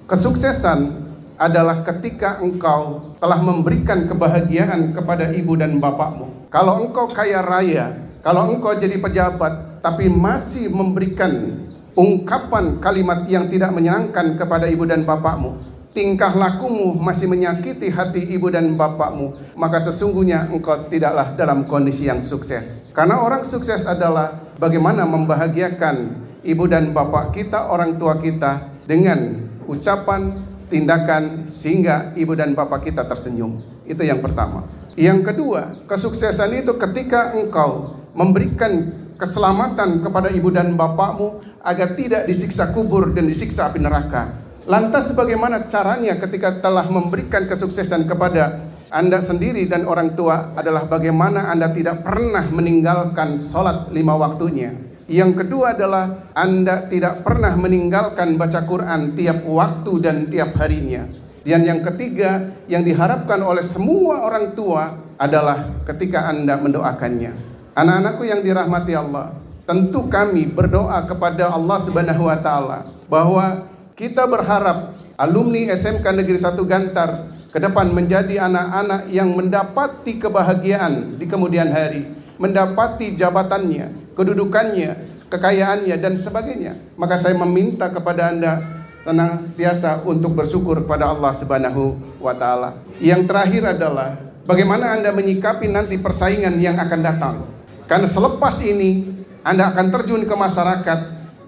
Kesuksesan adalah ketika engkau telah memberikan kebahagiaan kepada ibu dan bapakmu. Kalau engkau kaya raya, kalau engkau jadi pejabat, tapi masih memberikan ungkapan kalimat yang tidak menyenangkan kepada ibu dan bapakmu, tingkah lakumu masih menyakiti hati ibu dan bapakmu, maka sesungguhnya engkau tidaklah dalam kondisi yang sukses. Karena orang sukses adalah bagaimana membahagiakan ibu dan bapak kita, orang tua kita, dengan ucapan, tindakan, sehingga ibu dan bapak kita tersenyum. Itu yang pertama. Yang kedua, kesuksesan itu ketika engkau memberikan keselamatan kepada ibu dan bapakmu agar tidak disiksa kubur dan disiksa api neraka. Lantas bagaimana caranya ketika telah memberikan kesuksesan kepada Anda sendiri dan orang tua adalah bagaimana Anda tidak pernah meninggalkan sholat 5 waktunya. Yang kedua adalah Anda tidak pernah meninggalkan baca Quran tiap waktu dan tiap harinya. Dan yang ketiga yang diharapkan oleh semua orang tua adalah ketika Anda mendoakannya. Anak-anakku yang dirahmati Allah, tentu kami berdoa kepada Allah Subhanahu wa taala bahwa kita berharap alumni SMK Negeri 1 Gantar ke depan menjadi anak-anak yang mendapati kebahagiaan di kemudian hari, mendapati jabatannya, kedudukannya, kekayaannya dan sebagainya. Maka saya meminta kepada Anda senantiasa untuk bersyukur kepada Allah Subhanahu wa taala. Yang terakhir adalah bagaimana Anda menyikapi nanti persaingan yang akan datang. Karena selepas ini Anda akan terjun ke masyarakat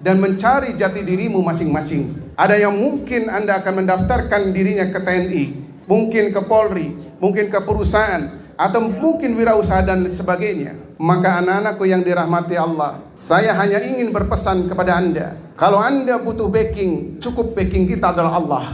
dan mencari jati dirimu masing-masing. Ada yang mungkin Anda akan mendaftarkan dirinya ke TNI, mungkin ke Polri, mungkin ke perusahaan, atau mungkin wirausaha dan sebagainya. Maka anak-anakku yang dirahmati Allah, saya hanya ingin berpesan kepada Anda, kalau Anda butuh backing, cukup backing kita adalah Allah.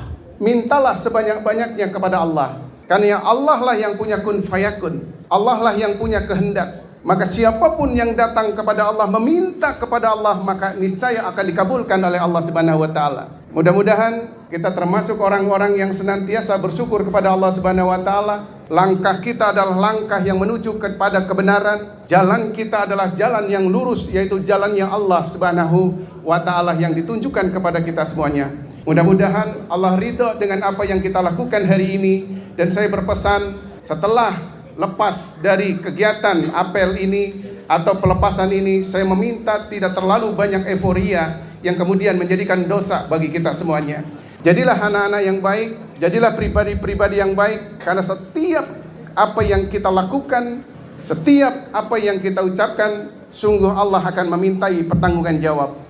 Mintalah sebanyak-banyaknya kepada Allah, karena Allah lah yang punya kun fayakun, Allah lah yang punya kehendak. Maka siapapun yang datang kepada Allah, meminta kepada Allah, maka niscaya akan dikabulkan oleh Allah Subhanahu wa taala. Mudah-mudahan kita termasuk orang-orang yang senantiasa bersyukur kepada Allah Subhanahu wa taala. Langkah kita adalah langkah yang menuju kepada kebenaran. Jalan kita adalah jalan yang lurus, yaitu jalannya Allah Subhanahu wa taala yang ditunjukkan kepada kita semuanya. Mudah-mudahan Allah ridho dengan apa yang kita lakukan hari ini. Dan saya berpesan, setelah lepas dari kegiatan apel ini atau pelepasan ini, saya meminta tidak terlalu banyak euforia yang kemudian menjadikan dosa bagi kita semuanya. Jadilah anak-anak yang baik, jadilah pribadi-pribadi yang baik, karena setiap apa yang kita lakukan, setiap apa yang kita ucapkan, sungguh Allah akan memintai pertanggungjawaban.